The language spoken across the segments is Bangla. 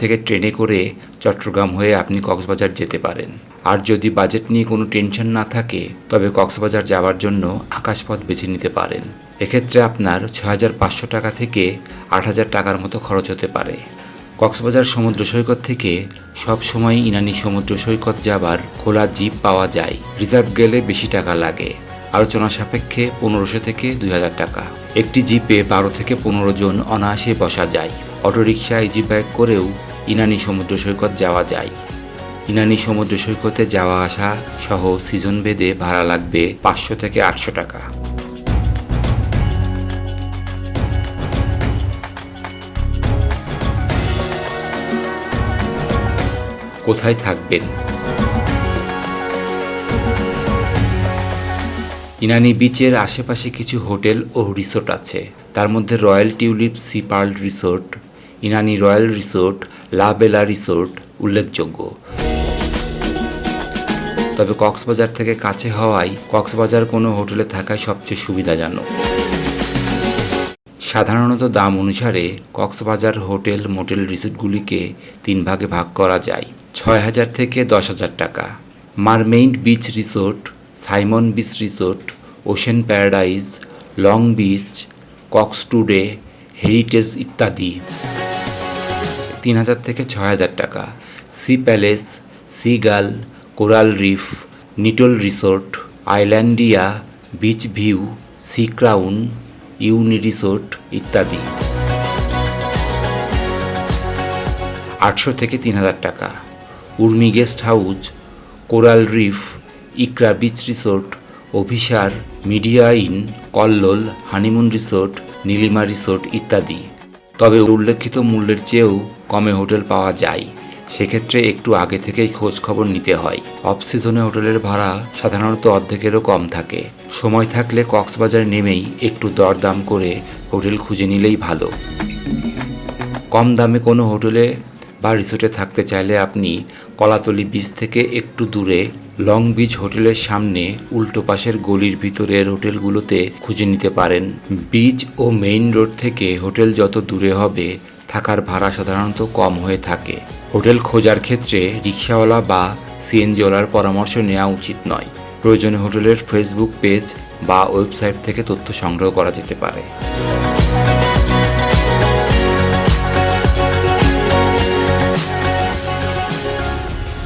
থেকে ট্রেনে করে চট্টগ্রাম হয়ে আপনি কক্সবাজার যেতে পারেন। আর যদি বাজেট নিয়ে কোনো টেনশন না থাকে তবে কক্সবাজার যাওয়ার জন্য আকাশপথ বেছে নিতে পারেন। এক্ষেত্রে আপনার ৬,৫০০ টাকা থেকে ৮,০০০ টাকার মতো খরচ হতে পারে। কক্সবাজার সমুদ্র সৈকত থেকে সব সময় ইনানি সমুদ্র সৈকত যাবার খোলা জিপ পাওয়া যায়। রিজার্ভ গেলে বেশি টাকা লাগে, আলোচনা সাপেক্ষে ১৫০০ থেকে ২,০০০ টাকা। একটি জিপে ১২ থেকে ১৫ জন অনায়াসে বসা যায়। অটোরিকশা ইজি বাইক করেও ইনানি সমুদ্র সৈকত যাওয়া যায়। ইনানি সমুদ্র সৈকতে যাওয়া আসা সহ সিজন ভেদে ভাড়া লাগবে ৫০০ থেকে ৮০০ টাকা। কোথায় থাকবেন? ইনানি বিচের আশেপাশে কিছু হোটেল ও রিসোর্ট আছে। তার মধ্যে Royal Tulip Sea Pearl Resort, Inani Royal Resort, La Bella resort উল্লেখযোগ্য। তবে কক্সবাজার থেকে কাছে হওয়ায় কক্সবাজার কোনো হোটেলে থাকায় সবচেয়ে সুবিধাজনক। সাধারণত দাম অনুসারে কক্সবাজার হোটেল মোটেল রিসোর্টগুলিকে ৩ ভাগে ভাগ করা যায়। ৬,০০০ থেকে ১০,০০০ টাকা। Mermaid beach resort, Sayeman beach resort, ocean paradise, long beach, Cox Today, heritage ইত্যাদি। ৩,০০০ থেকে ৬,০০০ টাকা। Sea palace, sea gull, coral reef, Nitol resort, Islandia, beach view, sea crown, Uni resort ইত্যাদি। ৮০০ থেকে ৩,০০০ টাকা। Urmi guest house, coral reef, Iqra beach resort, Abhisar, media inn, Kallol, honeymoon resort, Nilima resort ইত্যাদি। তবে উল্লেখিত মূল্যের চেয়েও কমে হোটেল পাওয়া যায়, সেক্ষেত্রে একটু আগে থেকেই খোঁজ খবর নিতে হয়। অফ সিজনে হোটেলের ভাড়া সাধারণত অর্ধেকেরও কম থাকে। সময় থাকলে কক্সবাজার নেমেই একটু দরদাম করে হোটেল খুঁজে নিলেই ভালো। কম দামে কোনো হোটেলে বা রিসোর্টে থাকতে চাইলে আপনি কলাতলি বিচ থেকে একটু দূরে লং বিচ হোটেলের সামনে উল্টো পাশের গলির ভিতরের হোটেলগুলোতে খুঁজে নিতে পারেন। বিচ ও মেইন রোড থেকে হোটেল যত দূরে হবে থাকার ভাড়া সাধারণত কম হয়ে থাকে। হোটেল খোঁজার ক্ষেত্রে রিক্সাওয়ালা বা সিএনজিওয়ালার পরামর্শ নেওয়া উচিত নয়। প্রয়োজনে হোটেলের ফেসবুক পেজ বা ওয়েবসাইট থেকে তথ্য সংগ্রহ করা যেতে পারে।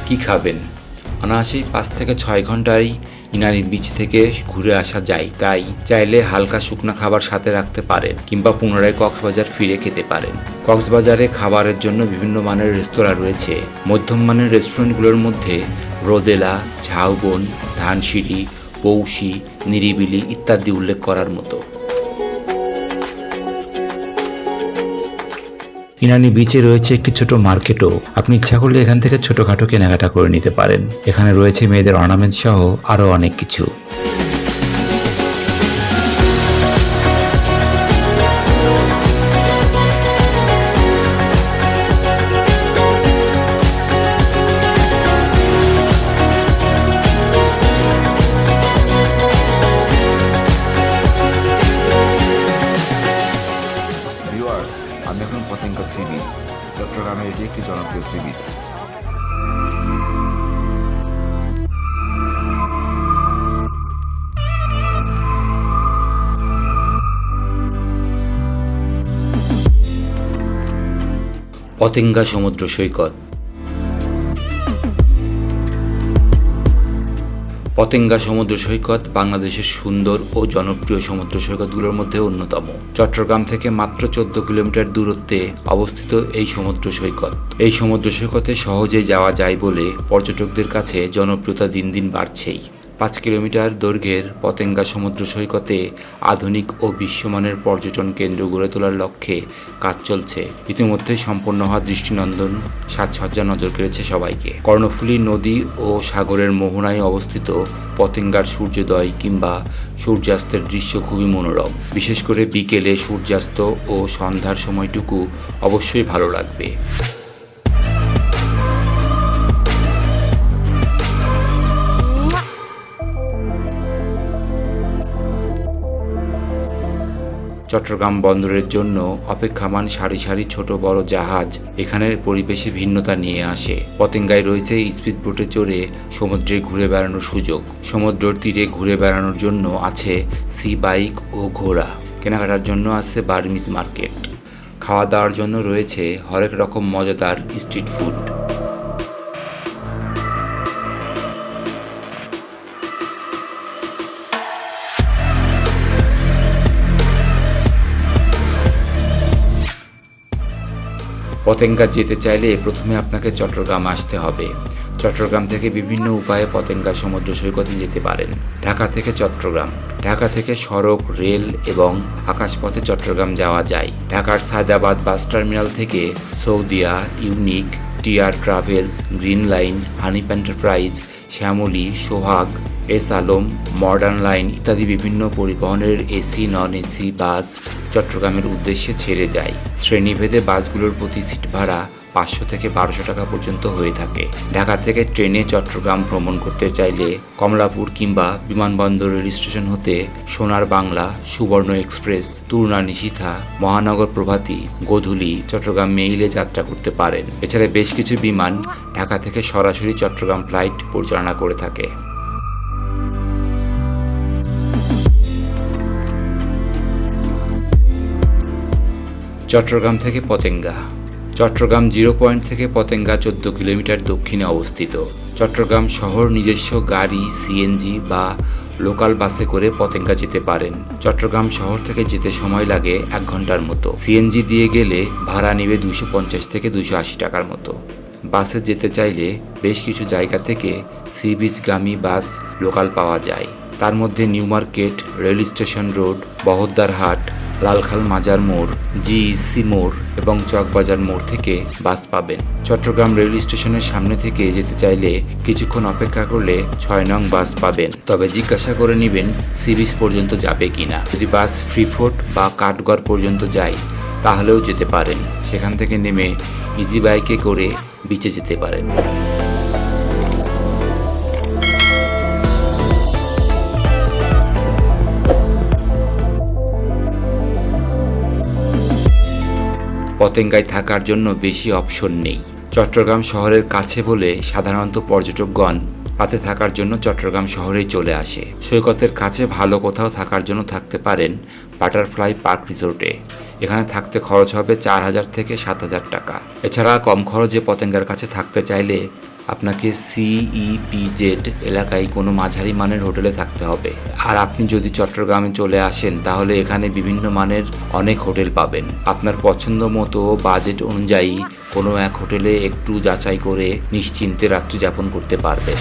কি খাবেন? অনায়াসেই ৫ থেকে ৬ ঘন্টায় ইনানি বিচ থেকে ঘুরে আসা যায়, তাই চাইলে হালকা শুকনা খাবার সাথে রাখতে পারেন কিংবা পুনরায় কক্সবাজার ফিরে খেতে পারেন। কক্সবাজারে খাবারের জন্য বিভিন্ন মানের রেস্তোরাঁ রয়েছে। মধ্যম মানের রেস্টুরেন্টগুলোর মধ্যে রোদেলা, ঝাউবন, ধানসিঁড়ি, পৌষি, নিরিবিলি ইত্যাদি উল্লেখ করার মতো। ইনানি বিচে রয়েছে একটি ছোট মার্কেটও। আপনি ইচ্ছা করলে এখান থেকে ছোটখাটো কেনাকাটা করে নিতে পারেন। এখানে রয়েছে মেয়েদের অর্নামেন্ট সহ আরও অনেক কিছু। আমি এখন পতেঙ্গা সি বিচ, চট্টগ্রামের এটি একটি জনপ্রিয় সি বিচ। পতেঙ্গা সমুদ্র সৈকত। পতেঙ্গা সমুদ্র সৈকত বাংলাদেশের সুন্দর ও জনপ্রিয় সমুদ্র সৈকতগুলোর মধ্যে অন্যতম। চট্টগ্রাম থেকে মাত্র ১৪ কিলোমিটার দূরত্বে অবস্থিত এই সমুদ্র সৈকত। এই সমুদ্র সৈকতে সহজেই যাওয়া যায় বলে পর্যটকদের কাছে জনপ্রিয়তা দিন দিন বাড়ছেই। ৫ কিলোমিটার দৈর্ঘ্যের পতেঙ্গা সমুদ্র সৈকতে আধুনিক ও বিশ্বমানের পর্যটন কেন্দ্র গড়ে তোলার লক্ষ্যে কাজ চলছে। ইতিমধ্যে সম্পন্ন হওয়া দৃষ্টিনন্দন সাজসজ্জা নজর কেড়েছে সবাইকে। কর্ণফুলী নদী ও সাগরের মোহনায় অবস্থিত পতেঙ্গার সূর্যোদয় কিংবা সূর্যাস্তের দৃশ্য খুবই মনোরম। বিশেষ করে বিকেলে সূর্যাস্ত ও সন্ধ্যার সময়টুকু অবশ্যই ভালো লাগবে। চট্টগ্রাম বন্দরের জন্য অপেক্ষমান সারি সারি ছোট বড় জাহাজ এখানের পরিবেশে ভিন্নতা নিয়ে আসে। পতেঙ্গায় রয়েছে স্পিড বোটে চড়ে সমুদ্রে ঘুরে বেড়ানোর সুযোগ। সমুদ্রের তীরে ঘুরে বেড়ানোর জন্য আছে সি বাইক ও ঘোড়া। কেনাকাটার জন্য আছে বার্মিজ মার্কেট। খাওয়া দাওয়ার জন্য রয়েছে হরেক রকম মজাদার স্ট্রিট ফুড। পতেঙ্গা যেতে চাইলে প্রথমে আপনাকে চট্টগ্রাম আসতে হবে। চট্টগ্রাম থেকে বিভিন্ন উপায়ে পতেঙ্গা সমুদ্র সৈকতে যেতে পারেন। ঢাকা থেকে চট্টগ্রাম, ঢাকা থেকে সড়ক, রেল এবং আকাশপথে চট্টগ্রাম যাওয়া যায়। ঢাকার সায়দাবাদ বাস টার্মিনাল থেকে Saudia, unique, TR travels, green line, Hanif enterprise, Shyamoli, Sohag, S Alam, modern line ইত্যাদি বিভিন্ন পরিবহনের এসি নন এসি বাস চট্টগ্রামের উদ্দেশ্যে ছেড়ে যায়। শ্রেণীভেদে বাসগুলোর প্রতি সিট ভাড়া 500 থেকে 1200 টাকা পর্যন্ত হয়ে থাকে। ঢাকা থেকে ট্রেনে চট্টগ্রাম ভ্রমণ করতে চাইলে কমলাপুর কিংবা বিমানবন্দর রেল স্টেশন হতে সোনার বাংলা, সুবর্ণ এক্সপ্রেস, তুর্না নিশিথা, মহানগর প্রভাতী, গোধূলি চট্টগ্রাম মেইলে যাত্রা করতে পারেন। এছাড়া বেশ কিছু বিমান ঢাকা থেকে সরাসরি চট্টগ্রাম ফ্লাইট পরিচালনা করে থাকে। চট্টগ্রাম থেকে পতেঙ্গা। চট্টগ্রাম 0 পয়েন্ট থেকে পতেঙ্গা 14 কিলোমিটার দক্ষিণে অবস্থিত। চট্টগ্রাম শহর নিজস্ব গাড়ি, সিএনজি বা লোকাল বাসে করে পতেঙ্গা যেতে পারেন। চট্টগ্রাম শহর থেকে যেতে সময় লাগে 1 ঘন্টার মতো। সিএনজি দিয়ে গেলে ভাড়া নেবে 250 থেকে 280 টাকার মতো। বাসে যেতে চাইলে বেশ কিছু জায়গা থেকে সি বিচগামী বাস লোকাল পাওয়া যায়। তার মধ্যে new market, rail station road, Bahaddarhat, Lalkhal মাজার মোড়, জিইসি মোড় এবং চকবাজার মোড় থেকে বাস পাবেন। চট্টগ্রাম রেল স্টেশনের সামনে থেকে যেতে চাইলে কিছুক্ষণ অপেক্ষা করলে 6 নং বাস পাবেন। তবে জিজ্ঞাসা করে নেবেন সি বিচ পর্যন্ত যাবে কিনা। যদি বাস ফ্রিফোর্ট বা কাঠগড় পর্যন্ত যায় তাহলেও যেতে পারেন। সেখান থেকে নেমে ইজি বাইকে করে বিচে যেতে পারেন। পতেঙ্গায় থাকার জন্য বেশি অপশন নেই। চট্টগ্রাম শহরের কাছে বলে সাধারণত পর্যটকগণ রাতে থাকার জন্য চট্টগ্রাম শহরেই চলে আসে। সৈকতের কাছে ভালো কোথাও থাকার জন্য থাকতে পারেন বাটারফ্লাই পার্ক রিসোর্টে। এখানে থাকতে খরচ হবে 4000 থেকে 7000 টাকা। এছাড়া কম খরচে পতেঙ্গার কাছে থাকতে চাইলে আপনাকে সিইপিজেড এলাকায় কোনো মাঝারি মানের হোটেলে থাকতে হবে। আর আপনি যদি চট্টগ্রামে চলে আসেন তাহলে এখানে বিভিন্ন মানের অনেক হোটেল পাবেন। আপনার পছন্দ মতো বাজেট অনুযায়ী কোনো এক হোটেলে একটু যাচাই করে নিশ্চিন্তে রাত্রি যাপন করতে পারবেন।